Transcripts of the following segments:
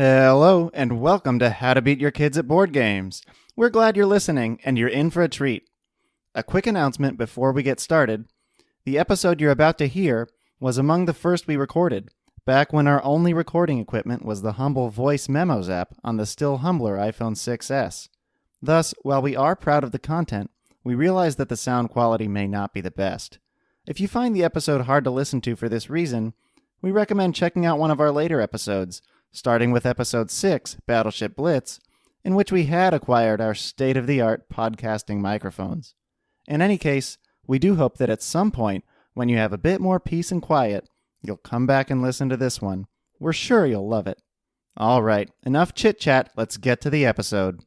Hello, and welcome to How to Beat Your Kids at Board Games. We're glad you're listening, and you're in for a treat. A quick announcement before we get started. The episode you're about to hear was among the first we recorded, back when our only recording equipment was the humble Voice Memos app on the still humbler iPhone 6s. Thus, while we are proud of the content, we realize that the sound quality may not be the best. If you find the episode hard to listen to for this reason, we recommend checking out one of our later episodes, starting with Episode 6, Battleship Blitz, in which we had acquired our state-of-the-art podcasting microphones. In any case, we do hope that at some point, when you have a bit more peace and quiet, you'll come back and listen to this one. We're sure you'll love it. All right, enough chit-chat, let's get to the episode.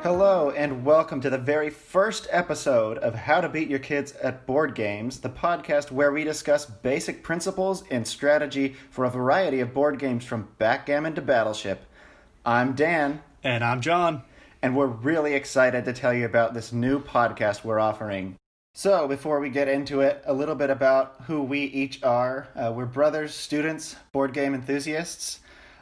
Hello, and welcome to the very first episode of How to Beat Your Kids at Board Games, the podcast where we discuss basic principles and strategy for a variety of board games from backgammon to Battleship. I'm Dan. And I'm John. And we're really excited to tell you about this new podcast we're offering. So, before we get into it, a little bit about who we each are. We're brothers, students, board game enthusiasts.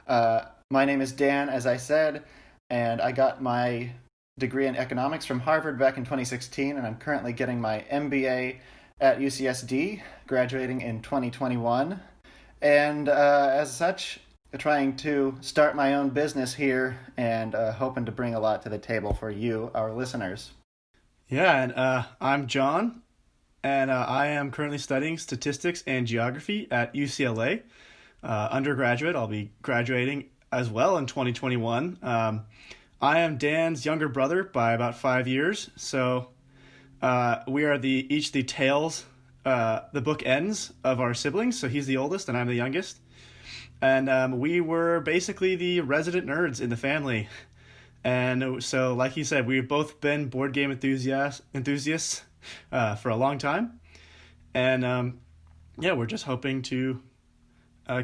My name is Dan, as I said, and I got my degree in economics from Harvard back in 2016, and I'm currently getting my MBA at UCSD, graduating in 2021. And as such, trying to start my own business here and hoping to bring a lot to the table for you, our listeners. Yeah, and I'm John, and I am currently studying statistics and geography at UCLA. Undergraduate, I'll be graduating as well in 2021. I am Dan's younger brother by about 5 years, so we are each the tails, the book ends of our siblings. So he's the oldest and I'm the youngest, and we were basically the resident nerds in the family. And so, like he said, we've both been board game enthusiasts for a long time, and yeah, we're just hoping to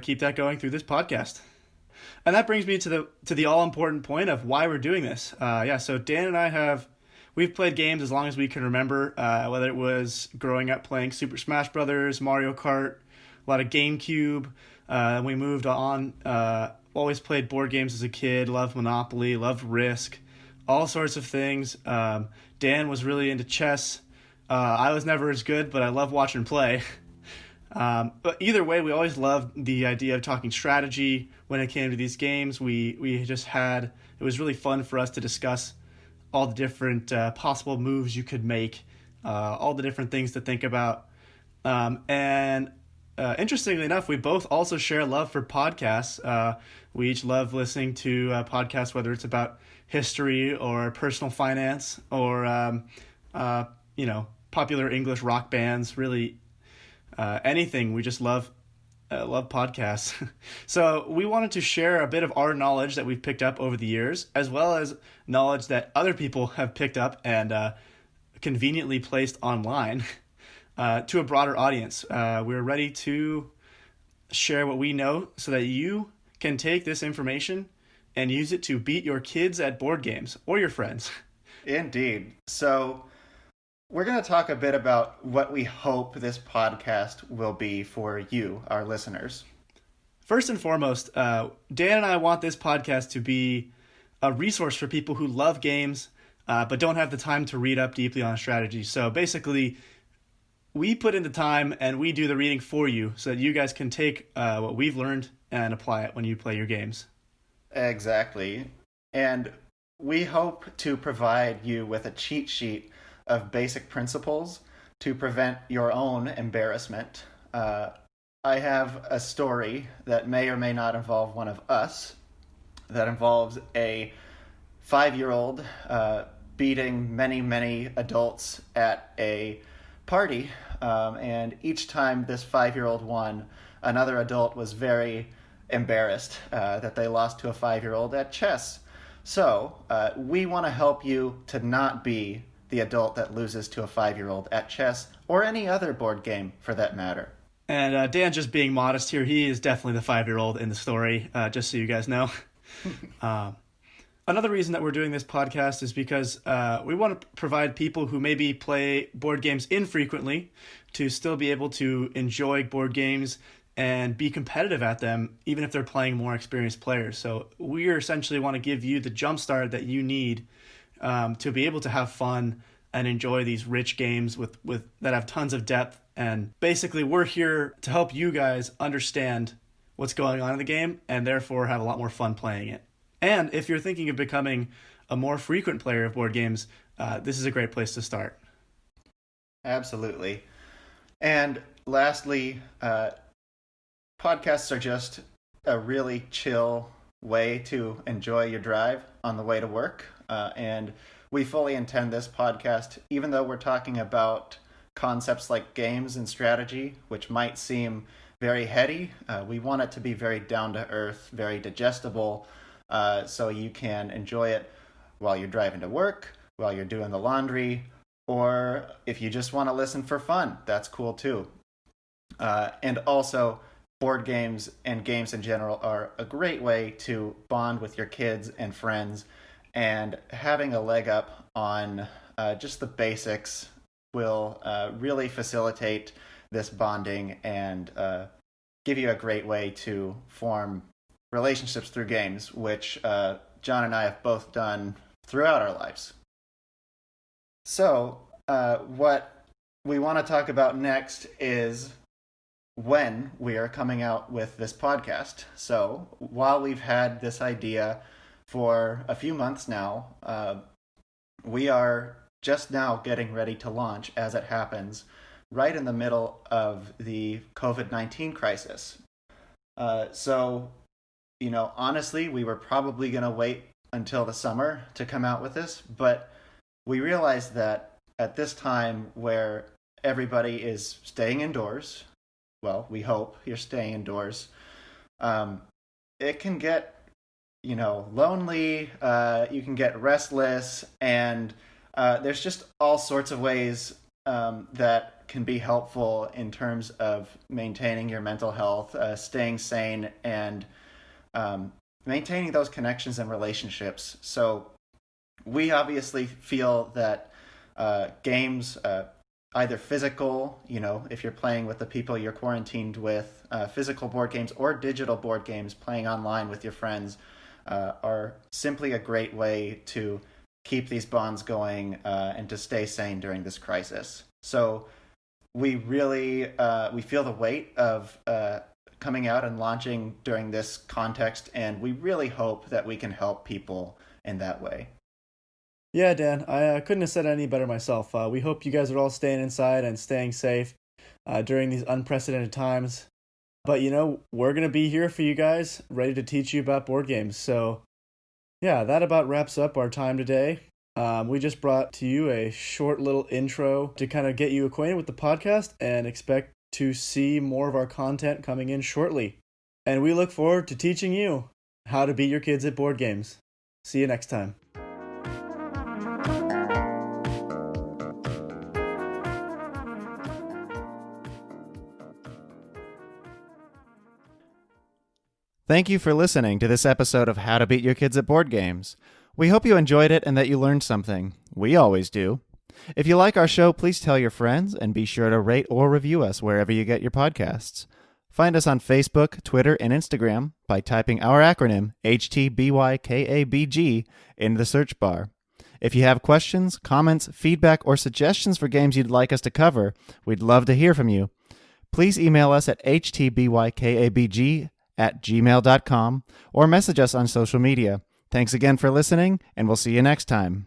keep that going through this podcast. And that brings me to the all-important point of why we're doing this. So Dan and we've played games as long as we can remember, whether it was growing up playing Super Smash Brothers, Mario Kart, a lot of GameCube. We moved on, always played board games as a kid, loved Monopoly, loved Risk, all sorts of things. Dan was really into chess. I was never as good, but I love watching play. But either way, we always loved the idea of talking strategy when it came to these games. It was really fun for us to discuss all the different possible moves you could make, all the different things to think about. And interestingly enough, we both also share a love for podcasts. We each love listening to podcasts, whether it's about history or personal finance or, popular English rock bands, really anything. We just love podcasts. So we wanted to share a bit of our knowledge that we've picked up over the years, as well as knowledge that other people have picked up and conveniently placed online to a broader audience. We're ready to share what we know so that you can take this information and use it to beat your kids at board games or your friends. Indeed. So we're going to talk a bit about what we hope this podcast will be for you, our listeners. First and foremost, Dan and I want this podcast to be a resource for people who love games but don't have the time to read up deeply on strategy. So basically, we put in the time and we do the reading for you so that you guys can take what we've learned and apply it when you play your games. Exactly. And we hope to provide you with a cheat sheet of basic principles to prevent your own embarrassment. I have a story that may or may not involve one of us, that involves a 5-year-old beating many, many adults at a party, and each time this 5-year-old won, another adult was very embarrassed that they lost to a 5-year-old at chess. So we want to help you to not be the adult that loses to a 5-year-old at chess or any other board game for that matter. And Dan, just being modest here, he is definitely the 5-year-old in the story, just so you guys know. Another reason that we're doing this podcast is because we want to provide people who maybe play board games infrequently to still be able to enjoy board games and be competitive at them, even if they're playing more experienced players. So we essentially want to give you the jumpstart that you need to be able to have fun and enjoy these rich games with that have tons of depth. And basically, we're here to help you guys understand what's going on in the game and therefore have a lot more fun playing it. And if you're thinking of becoming a more frequent player of board games, this is a great place to start. Absolutely. And lastly, podcasts are just a really chill way to enjoy your drive on the way to work. And we fully intend this podcast, even though we're talking about concepts like games and strategy, which might seem very heady, we want it to be very down to earth, very digestible, so you can enjoy it while you're driving to work, while you're doing the laundry, or if you just want to listen for fun, that's cool too. And also, board games and games in general are a great way to bond with your kids and friends, and having a leg up on just the basics will really facilitate this bonding and give you a great way to form relationships through games, which John and I have both done throughout our lives. So what we want to talk about next is when we are coming out with this podcast. So while we've had this idea for a few months now, we are just now getting ready to launch as it happens, right in the middle of the COVID-19 crisis. So, honestly, we were probably going to wait until the summer to come out with this, but we realized that at this time where everybody is staying indoors, well, we hope you're staying indoors, it can get, lonely, you can get restless, and there's just all sorts of ways that can be helpful in terms of maintaining your mental health, staying sane, and maintaining those connections and relationships. So we obviously feel that games, either physical, if you're playing with the people you're quarantined with, physical board games or digital board games, playing online with your friends, are simply a great way to keep these bonds going and to stay sane during this crisis. So we really we feel the weight of coming out and launching during this context, and we really hope that we can help people in that way. Yeah, Dan, I couldn't have said it any better myself. We hope you guys are all staying inside and staying safe during these unprecedented times. But, we're going to be here for you guys, ready to teach you about board games. So, yeah, that about wraps up our time today. We just brought to you a short little intro to kind of get you acquainted with the podcast, and expect to see more of our content coming in shortly. And we look forward to teaching you how to beat your kids at board games. See you next time. Thank you for listening to this episode of How to Beat Your Kids at Board Games. We hope you enjoyed it and that you learned something. We always do. If you like our show, please tell your friends and be sure to rate or review us wherever you get your podcasts. Find us on Facebook, Twitter, and Instagram by typing our acronym HTBYKABG in the search bar. If you have questions, comments, feedback, or suggestions for games you'd like us to cover, we'd love to hear from you. Please email us at htbykabg@gmail.com or message us on social media. Thanks again for listening, and we'll see you next time.